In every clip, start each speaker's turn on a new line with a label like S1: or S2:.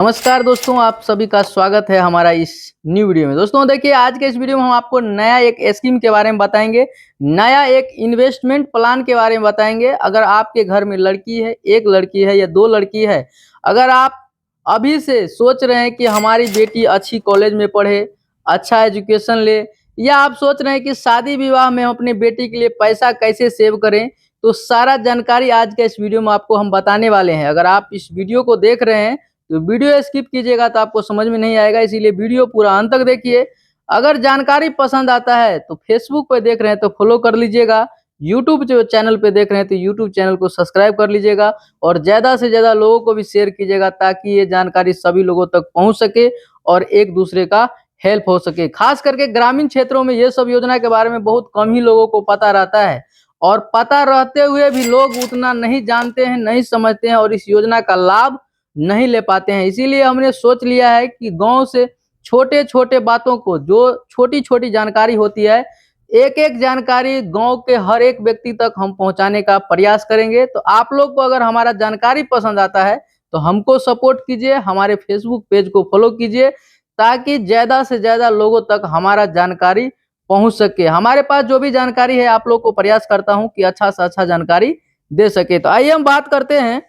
S1: नमस्कार दोस्तों, आप सभी का स्वागत है हमारा इस न्यू वीडियो में। दोस्तों देखिए, आज के इस वीडियो में हम आपको नया एक स्कीम के बारे में बताएंगे, नया एक इन्वेस्टमेंट प्लान के बारे में बताएंगे। अगर आपके घर में लड़की है, एक लड़की है या दो लड़की है, अगर आप अभी से सोच रहे हैं कि हमारी बेटी अच्छी कॉलेज में पढ़े, अच्छा एजुकेशन ले, या आप सोच रहे हैं कि शादी विवाह में हम अपनी बेटी के लिए पैसा कैसे सेव करें, तो सारा जानकारी आज के इस वीडियो में आपको हम बताने वाले हैं। अगर आप इस वीडियो को देख रहे हैं तो वीडियो स्किप कीजिएगा तो आपको समझ में नहीं आएगा, इसीलिए वीडियो पूरा अंत तक देखिए। अगर जानकारी पसंद आता है तो फेसबुक पे देख रहे हैं तो फॉलो कर लीजिएगा, यूट्यूब जो चैनल पे देख रहे हैं तो यूट्यूब चैनल को सब्सक्राइब कर लीजिएगा और ज़्यादा से ज़्यादा लोगों को भी शेयर कीजिएगा ताकि ये जानकारी सभी लोगों तक पहुँच सके और एक दूसरे का हेल्प हो सके। खास करके ग्रामीण क्षेत्रों में ये सब योजना के बारे में बहुत कम ही लोगों को पता रहता है और पता रहते हुए भी लोग उतना नहीं जानते हैं, नहीं समझते हैं और इस योजना का लाभ नहीं ले पाते हैं। इसीलिए हमने सोच लिया है कि गांव से छोटे छोटे बातों को, जो छोटी छोटी जानकारी होती है, एक एक जानकारी गांव के हर एक व्यक्ति तक हम पहुंचाने का प्रयास करेंगे। तो आप लोग को अगर हमारा जानकारी पसंद आता है तो हमको सपोर्ट कीजिए, हमारे फेसबुक पेज को फॉलो कीजिए ताकि ज़्यादा से ज़्यादा लोगों तक हमारा जानकारी पहुंच सके। हमारे पास जो भी जानकारी है आप लोग को प्रयास करता हूं कि अच्छा से अच्छा जानकारी दे सके। तो आइए हम बात करते हैं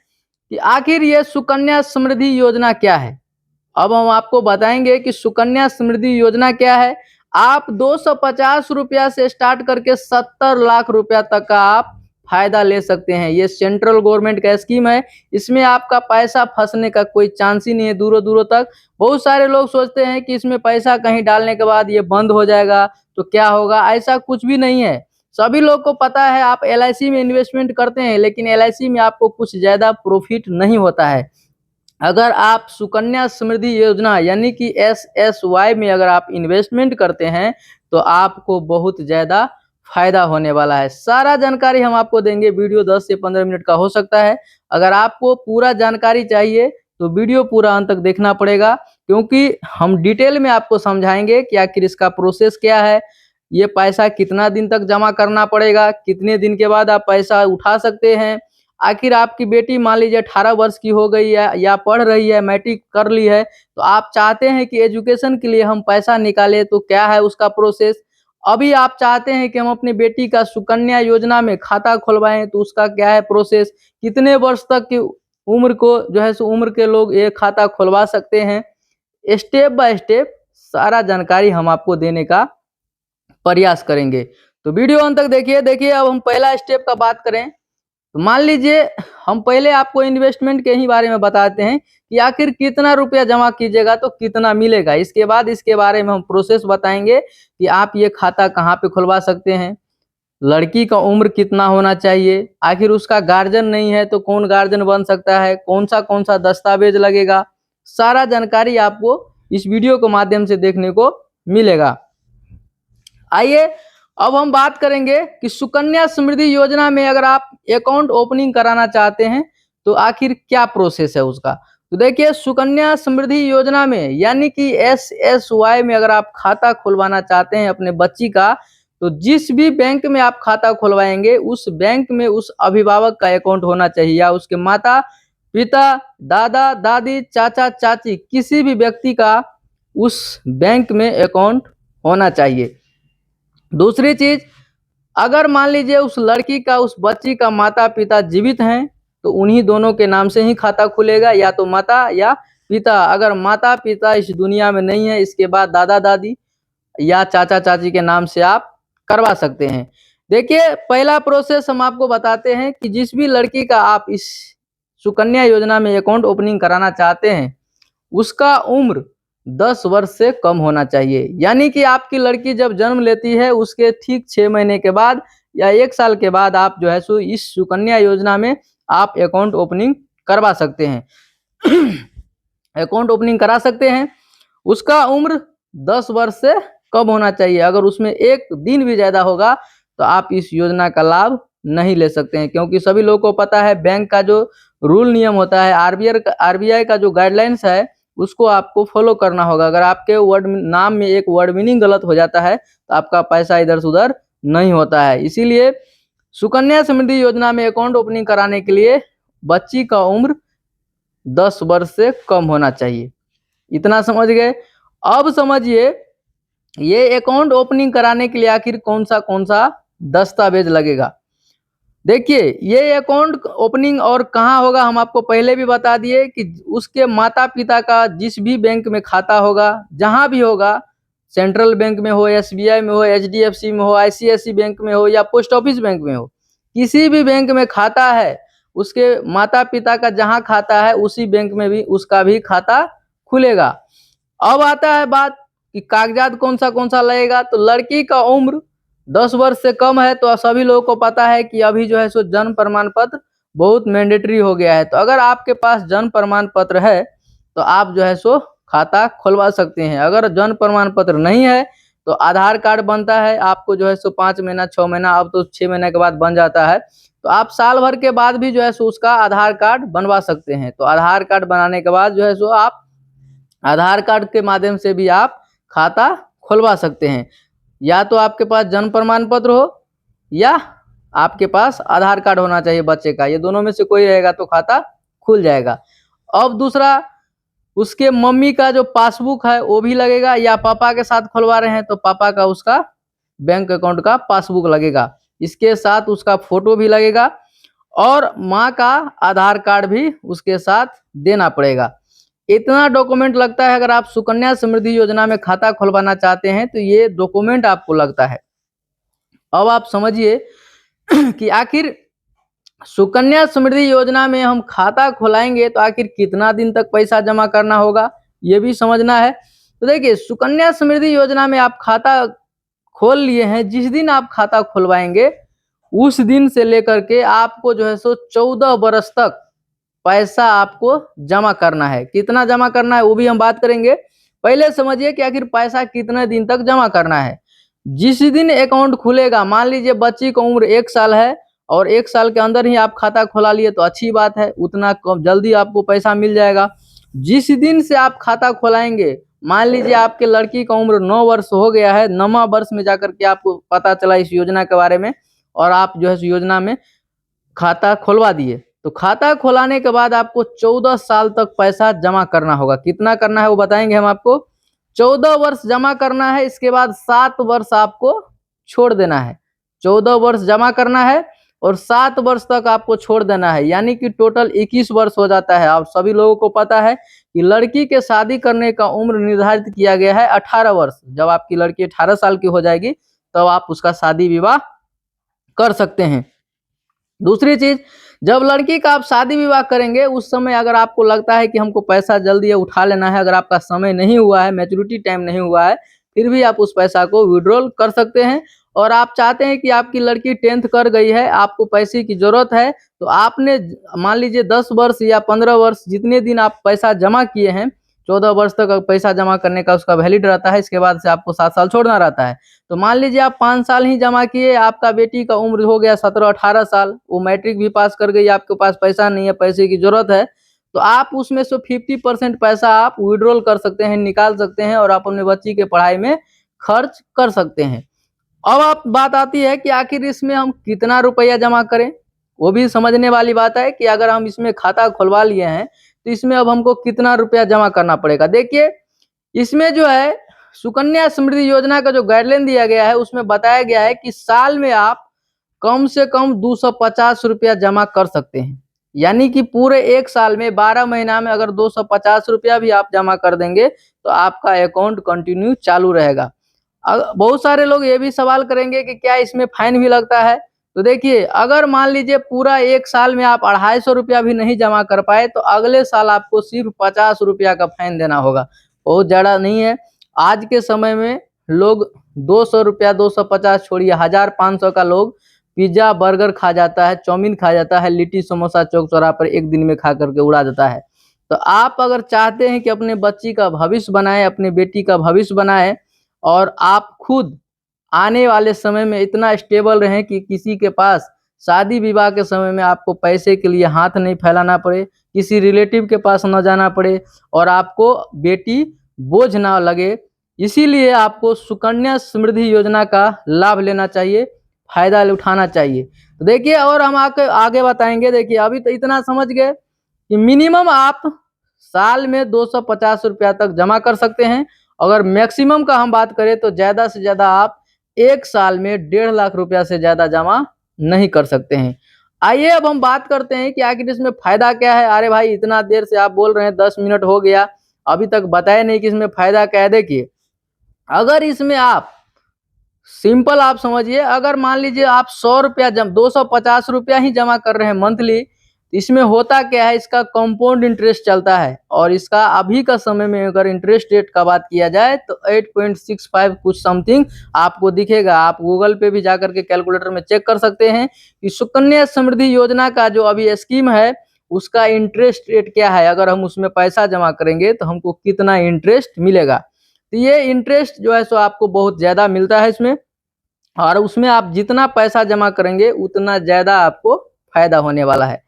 S1: कि आखिर ये सुकन्या समृद्धि योजना क्या है। अब हम आपको बताएंगे कि सुकन्या समृद्धि योजना क्या है। आप 250 रुपया से स्टार्ट करके 70 लाख रुपया तक का आप फायदा ले सकते हैं। ये सेंट्रल गवर्नमेंट का स्कीम है, इसमें आपका पैसा फंसने का कोई चांस ही नहीं है दूरों दूरों तक। बहुत सारे लोग सोचते हैं कि इसमें पैसा कहीं डालने के बाद ये बंद हो जाएगा तो क्या होगा, ऐसा कुछ भी नहीं है। सभी लोग को पता है, आप एलआईसी में इन्वेस्टमेंट करते हैं लेकिन एलआईसी में आपको कुछ ज़्यादा प्रॉफिट नहीं होता है। अगर आप सुकन्या समृद्धि योजना यानी कि एसएसवाई में अगर आप इन्वेस्टमेंट करते हैं तो आपको बहुत ज़्यादा फायदा होने वाला है। सारा जानकारी हम आपको देंगे, वीडियो 10 से 15 मिनट का हो सकता है। अगर आपको पूरा जानकारी चाहिए तो वीडियो पूरा अंत तक देखना पड़ेगा, क्योंकि हम डिटेल में आपको समझाएंगे कि आखिर इसका प्रोसेस क्या है, ये पैसा कितना दिन तक जमा करना पड़ेगा, कितने दिन के बाद आप पैसा उठा सकते हैं। आखिर आपकी बेटी मान लीजिए 18 वर्ष की हो गई है या पढ़ रही है, मैट्रिक कर ली है, तो आप चाहते हैं कि एजुकेशन के लिए हम पैसा निकालें, तो क्या है उसका प्रोसेस। अभी आप चाहते हैं कि हम अपनी बेटी का सुकन्या योजना में खाता खुलवाएं, तो उसका क्या है प्रोसेस, कितने वर्ष तक की उम्र को जो है सो उम्र के लोग ये खाता खुलवा सकते हैं। स्टेप बाय स्टेप सारा जानकारी हम आपको देने का प्रयास करेंगे, तो वीडियो अंत तक देखिए। देखिए, अब हम पहला स्टेप का बात करें तो मान लीजिए हम पहले आपको इन्वेस्टमेंट के ही बारे में बताते हैं कि आखिर कितना रुपया जमा कीजिएगा तो कितना मिलेगा। इसके बाद इसके बारे में हम प्रोसेस बताएंगे कि आप ये खाता कहाँ पे खुलवा सकते हैं, लड़की का उम्र कितना होना चाहिए, आखिर उसका गार्जियन नहीं है तो कौन गार्जियन बन सकता है, कौन सा दस्तावेज लगेगा। सारा जानकारी आपको इस वीडियो के माध्यम से देखने को मिलेगा। आइए अब हम बात करेंगे कि सुकन्या समृद्धि योजना में अगर आप अकाउंट ओपनिंग कराना चाहते हैं तो आखिर क्या प्रोसेस है उसका। तो देखिए, सुकन्या समृद्धि योजना में यानी कि एसएसवाई में अगर आप खाता खुलवाना चाहते हैं अपने बच्ची का, तो जिस भी बैंक में आप खाता खुलवाएंगे उस बैंक में उस अभिभावक का अकाउंट होना चाहिए, या उसके माता पिता, दादा दादी, चाचा चाची, किसी भी व्यक्ति का उस बैंक में अकाउंट होना चाहिए। दूसरी चीज, अगर मान लीजिए उस लड़की का, उस बच्ची का माता पिता जीवित हैं तो उन्हीं दोनों के नाम से ही खाता खुलेगा, या तो माता या पिता। अगर माता पिता इस दुनिया में नहीं है, इसके बाद दादा दादी या चाचा चाची के नाम से आप करवा सकते हैं। देखिए, पहला प्रोसेस हम आपको बताते हैं कि जिस भी लड़की का आप इस सुकन्या योजना में अकाउंट ओपनिंग कराना चाहते हैं उसका उम्र 10 वर्ष से कम होना चाहिए। यानी कि आपकी लड़की जब जन्म लेती है उसके ठीक 6 महीने के बाद या 1 साल के बाद आप जो है सो इस सुकन्या योजना में आप अकाउंट ओपनिंग करवा सकते हैं अकाउंट ओपनिंग करा सकते हैं। उसका उम्र 10 वर्ष से कम होना चाहिए। अगर उसमें एक दिन भी ज़्यादा होगा तो आप इस योजना का लाभ नहीं ले सकते हैं, क्योंकि सभी लोगों को पता है बैंक का जो रूल नियम होता है, आरबीआई का जो गाइडलाइंस है उसको आपको फॉलो करना होगा। अगर आपके वर्ड नाम में एक वर्ड मीनिंग गलत हो जाता है तो आपका पैसा इधर से उधर नहीं होता है। इसीलिए सुकन्या समृद्धि योजना में अकाउंट ओपनिंग कराने के लिए बच्ची का उम्र 10 वर्ष से कम होना चाहिए। इतना समझ गए। अब समझिए ये अकाउंट ओपनिंग कराने के लिए आखिर कौन सा दस्तावेज लगेगा। देखिए ये अकाउंट ओपनिंग और कहाँ होगा हम आपको पहले भी बता दिए कि उसके माता पिता का जिस भी बैंक में खाता होगा, जहाँ भी होगा, सेंट्रल बैंक में हो, SBI में हो, HDFC में हो, ICICI बैंक में हो या पोस्ट ऑफिस बैंक में हो, किसी भी बैंक में खाता है, उसके माता पिता का जहाँ खाता है उसी बैंक में भी उसका भी खाता खुलेगा। अब आता है बात कि कागजात कौन सा लगेगा। तो लड़की का उम्र 10 वर्ष से कम है तो सभी लोगों को पता है कि अभी जो है सो जन्म प्रमाण पत्र बहुत मैंडेटरी हो गया है। तो अगर आपके पास जन्म प्रमाण पत्र है तो आप जो है सो खाता खुलवा सकते हैं। अगर जन्म प्रमाण पत्र नहीं है तो आधार कार्ड बनता है आपको जो है सो 5 महीना 6 महीना, अब तो 6 महीने के बाद बन जाता है। तो आप साल भर के बाद भी जो है सो उसका आधार कार्ड बनवा सकते हैं। तो आधार कार्ड बनाने के बाद जो है सो आप आधार कार्ड के माध्यम से भी आप खाता खुलवा सकते हैं। या तो आपके पास जन्म प्रमाण पत्र हो या आपके पास आधार कार्ड होना चाहिए बच्चे का, ये दोनों में से कोई रहेगा तो खाता खुल जाएगा। अब दूसरा, उसके मम्मी का जो पासबुक है वो भी लगेगा, या पापा के साथ खुलवा रहे हैं तो पापा का उसका बैंक अकाउंट का पासबुक लगेगा। इसके साथ उसका फोटो भी लगेगा और माँ का आधार कार्ड भी उसके साथ देना पड़ेगा। इतना डॉक्यूमेंट लगता है। अगर आप सुकन्या समृद्धि योजना में खाता खुलवाना चाहते हैं तो ये डॉक्यूमेंट आपको लगता है। अब आप समझिए कि आखिर सुकन्या समृद्धि योजना में हम खाता खुलाएंगे तो आखिर कितना दिन तक पैसा जमा करना होगा, ये भी समझना है। तो देखिए सुकन्या समृद्धि योजना में आप खाता खोल लिए हैं, जिस दिन आप खाता खुलवाएंगे उस दिन से लेकर के आपको जो है सो 14 बरस तक पैसा आपको जमा करना है। कितना जमा करना है वो भी हम बात करेंगे। पहले समझिए कि आखिर पैसा कितने दिन तक जमा करना है। जिस दिन अकाउंट खुलेगा, मान लीजिए बच्ची की उम्र 1 साल है और 1 साल के अंदर ही आप खाता खुला लिए तो अच्छी बात है, उतना जल्दी आपको पैसा मिल जाएगा। जिस दिन से आप खाता खुलाएंगे, मान लीजिए आपके लड़की का उम्र 9 वर्ष हो गया है, 9वां वर्ष में जाकर के आपको पता चला इस योजना के बारे में और आप जो है इस योजना में खाता खुलवा दिए, तो खाता खुलाने के बाद आपको 14 साल तक पैसा जमा करना होगा। कितना करना है वो बताएंगे हम आपको। 14 वर्ष जमा करना है, इसके बाद 7 वर्ष आपको छोड़ देना है। 14 वर्ष जमा करना है और 7 वर्ष तक आपको छोड़ देना है, यानी कि टोटल 21 वर्ष हो जाता है। आप सभी लोगों को पता है कि लड़की के शादी करने का उम्र निर्धारित किया गया है 18 वर्ष। जब आपकी लड़की 18 साल की हो जाएगी तब तो आप उसका शादी विवाह कर सकते हैं। दूसरी चीज, जब लड़की का आप शादी विवाह करेंगे उस समय अगर आपको लगता है कि हमको पैसा जल्दी उठा लेना है, अगर आपका समय नहीं हुआ है, मैच्योरिटी टाइम नहीं हुआ है, फिर भी आप उस पैसा को विड्रॉल कर सकते हैं। और आप चाहते हैं कि आपकी लड़की 10th कर गई है, आपको पैसे की जरूरत है, तो आपने मान लीजिए 10 वर्ष या 15 वर्ष जितने दिन आप पैसा जमा किए हैं, 14 वर्ष तक पैसा जमा करने का उसका वैलिड रहता है। इसके बाद से आपको 7 साल छोड़ना रहता है। तो मान लीजिए आप 5 साल ही जमा किए, आपका बेटी का उम्र हो गया 17-18 साल, वो मैट्रिक भी पास कर गई, आपके पास पैसा नहीं है, पैसे की जरूरत है, तो आप उसमें से 50% पैसा आप विड्रॉल कर सकते हैं, निकाल सकते हैं और आप अपने बच्ची के पढ़ाई में खर्च कर सकते हैं। अब आप बात आती है कि आखिर इसमें हम कितना रुपया जमा करें। वो भी समझने वाली बात है कि अगर हम इसमें खाता खुलवा लिए हैं तो इसमें अब हमको कितना रुपया जमा करना पड़ेगा। देखिए इसमें जो है सुकन्या समृद्धि योजना का जो गाइडलाइन दिया गया है उसमें बताया गया है कि साल में आप कम से कम 250 रुपया जमा कर सकते हैं। यानी कि पूरे 1 साल में 12 महीना में अगर 250 रुपया भी आप जमा कर देंगे तो आपका अकाउंट कंटिन्यू चालू रहेगा। बहुत सारे लोग ये भी सवाल करेंगे कि क्या इसमें फाइन भी लगता है। तो देखिए अगर मान लीजिए पूरा 1 साल में आप 250 रुपया भी नहीं जमा कर पाए तो अगले साल आपको सिर्फ 50 रुपया का फाइन देना होगा। बहुत ज़्यादा नहीं है। आज के समय में लोग 200 रुपया 250 छोड़िए 1000-500 का लोग पिज्जा बर्गर खा जाता है, चाउमीन खा जाता है, लिट्टी समोसा चौक चौराहा पर एक दिन में खा करके उड़ा देता है। तो आप अगर चाहते हैं कि अपने बच्ची का भविष्य बनाएं, अपने बेटी का भविष्य बनाएं और आप खुद आने वाले समय में इतना स्टेबल रहें कि किसी के पास शादी विवाह के समय में आपको पैसे के लिए हाथ नहीं फैलाना पड़े, किसी रिलेटिव के पास न जाना पड़े और आपको बेटी बोझ ना लगे, इसीलिए आपको सुकन्या समृद्धि योजना का लाभ लेना चाहिए, फायदा उठाना चाहिए। तो देखिए और हम आगे बताएंगे। देखिए अभी तो इतना समझ गए कि मिनिमम आप साल में 250 रुपया तक जमा कर सकते हैं। अगर मैक्सिमम का हम बात करें तो ज़्यादा से ज़्यादा आप एक साल में 1.5 लाख रुपया से ज़्यादा जमा नहीं कर सकते हैं। आइए अब हम बात करते हैं कि आखिर इसमें फ़ायदा क्या है। अरे भाई इतना देर से आप बोल रहे हैं, 10 मिनट हो गया, अभी तक बताया नहीं कि इसमें फ़ायदा क्या है। देखिए, अगर इसमें आप सिंपल आप समझिए, अगर मान लीजिए आप 100 रुपया 250 रुपया ही जमा कर रहे हैं मंथली, इसमें होता क्या है, इसका कंपाउंड इंटरेस्ट चलता है। और इसका अभी का समय में अगर इंटरेस्ट रेट का बात किया जाए तो 8.65 कुछ समथिंग आपको दिखेगा। आप गूगल पे भी जाकर के कैलकुलेटर में चेक कर सकते हैं कि सुकन्या समृद्धि योजना का जो अभी स्कीम है उसका इंटरेस्ट रेट क्या है। अगर हम उसमें पैसा जमा करेंगे तो हमको कितना इंटरेस्ट मिलेगा। तो ये इंटरेस्ट जो है सो आपको बहुत ज़्यादा मिलता है इसमें, और उसमें आप जितना पैसा जमा करेंगे उतना ज़्यादा आपको फायदा होने वाला है।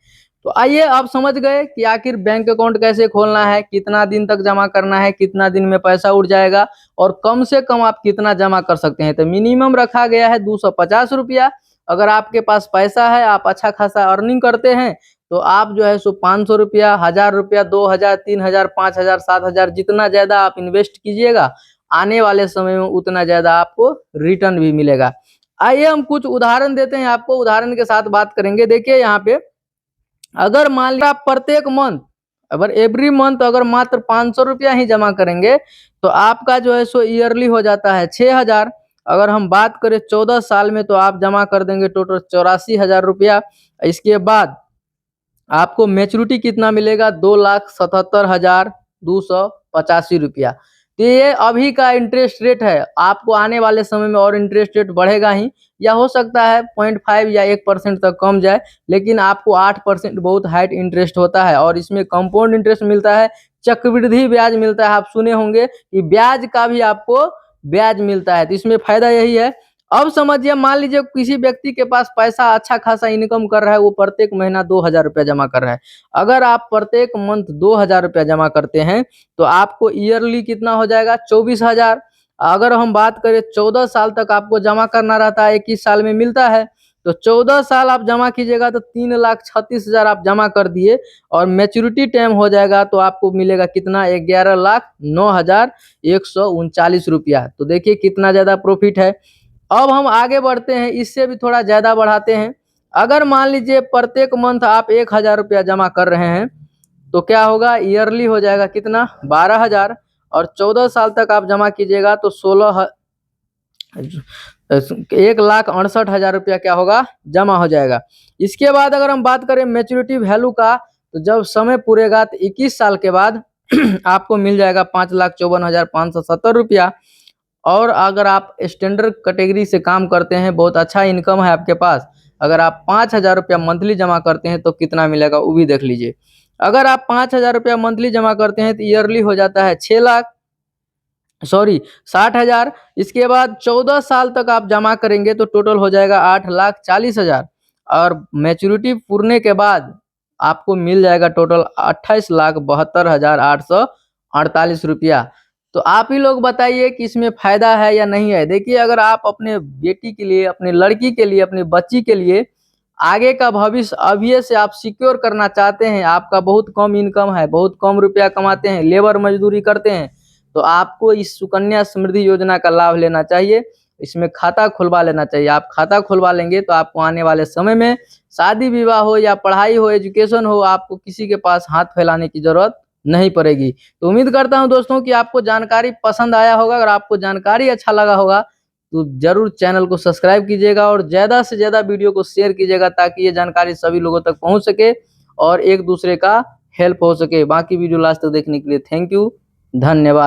S1: तो आइए आप समझ गए कि आखिर बैंक अकाउंट कैसे खोलना है, कितना दिन तक जमा करना है, कितना दिन में पैसा उठ जाएगा, और कम से कम आप कितना जमा कर सकते हैं। तो मिनिमम रखा गया है 250 रुपया। अगर आपके पास पैसा है, आप अच्छा खासा अर्निंग करते हैं, तो आप जो है सो 500 रुपया, 1000 रुपया, 2000, 3000, 5000, 7000 जितना ज़्यादा आप इन्वेस्ट कीजिएगा, आने वाले समय में उतना ज़्यादा आपको रिटर्न भी मिलेगा। आइए हम कुछ उदाहरण देते हैं आपको, उदाहरण के साथ बात करेंगे। देखिए यहाँ पे, अगर मान लिया आप प्रत्येक मंथ, अगर एवरी मंथ अगर मात्र 500 रुपया ही जमा करेंगे तो आपका जो है सो ईयरली हो जाता है 6000। अगर हम बात करें 14 साल में तो आप जमा कर देंगे टोटल 84,000 रुपया। इसके बाद आपको मैच्योरिटी कितना मिलेगा, 2,77,285 रुपया। तो ये अभी का इंटरेस्ट रेट है। आपको आने वाले समय में और इंटरेस्ट रेट बढ़ेगा ही, या हो सकता है 0.5 या 1% तक कम जाए, लेकिन आपको 8% बहुत हाइट इंटरेस्ट होता है। और इसमें कंपाउंड इंटरेस्ट मिलता है, चक्रवृद्धि ब्याज मिलता है। आप सुने होंगे कि ब्याज का भी आपको ब्याज मिलता है। तो इसमें फायदा यही है। अब समझिए, मान लीजिए किसी व्यक्ति के पास पैसा अच्छा खासा इनकम कर रहा है, वो प्रत्येक महीना 2000 रुपया जमा कर रहा है। अगर आप प्रत्येक मंथ 2000 रुपया जमा करते हैं तो आपको ईयरली कितना हो जाएगा, 24,000। अगर हम बात करें 14 साल तक आपको जमा करना रहता है, 21 साल में मिलता है, तो 14 साल आप जमा कीजिएगा तो 3,36,000 आप जमा कर दिए, और मैच्योरिटी टाइम हो जाएगा तो आपको मिलेगा कितना, 11,09,139 रुपया। तो देखिए कितना ज़्यादा प्रॉफिट है। अब हम आगे बढ़ते हैं, इससे भी थोड़ा ज़्यादा बढ़ाते हैं। अगर मान लीजिए प्रत्येक मंथ आप 1000 रुपया जमा कर रहे हैं तो क्या होगा, ईयरली हो जाएगा कितना, 12,000। और 14 साल तक आप जमा कीजिएगा तो 1,68,000 रुपया क्या होगा, जमा हो जाएगा। इसके बाद अगर हम बात करें मैच्योरिटी वैल्यू का, तो जब समय पूरेगा तो 21 साल के बाद आपको मिल जाएगा 5,54,570 रुपया। और अगर आप स्टैंडर्ड कैटेगरी से काम करते हैं, बहुत अच्छा इनकम है आपके पास, अगर आप 5,000 रुपया मंथली जमा करते हैं तो कितना मिलेगा वो भी देख लीजिए। अगर आप 5,000 रुपया मंथली जमा करते हैं तो ईयरली हो जाता है 60,000। इसके बाद 14 साल तक आप जमा करेंगे तो टोटल हो जाएगा 8,40,000। और मैच्योरिटी पूरने के बाद आपको मिल जाएगा टोटल 28,72,848 रुपया। तो आप ही लोग बताइए कि इसमें फायदा है या नहीं है। देखिए, अगर आप अपने बेटी के लिए, अपनी लड़की के लिए, अपनी बच्ची के लिए आगे का भविष्य अभी से आप सिक्योर करना चाहते हैं, आपका बहुत कम इनकम है, बहुत कम रुपया कमाते हैं, लेबर मजदूरी करते हैं, तो आपको इस सुकन्या समृद्धि योजना का लाभ लेना चाहिए। इसमें खाता खुलवा लेना चाहिए। आप खाता खुलवा लेंगे तो आपको आने वाले समय में शादी विवाह हो या पढ़ाई हो, एजुकेशन हो, आपको किसी के पास हाथ फैलाने की जरूरत नहीं पड़ेगी। तो उम्मीद करता हूं दोस्तों कि आपको जानकारी पसंद आया होगा। अगर आपको जानकारी अच्छा लगा होगा तो जरूर चैनल को सब्सक्राइब कीजिएगा और ज़्यादा से ज़्यादा वीडियो को शेयर कीजिएगा, ताकि ये जानकारी सभी लोगों तक पहुंच सके और एक दूसरे का हेल्प हो सके। बाकी वीडियो लास्ट तक देखने के लिए थैंक यू, धन्यवाद।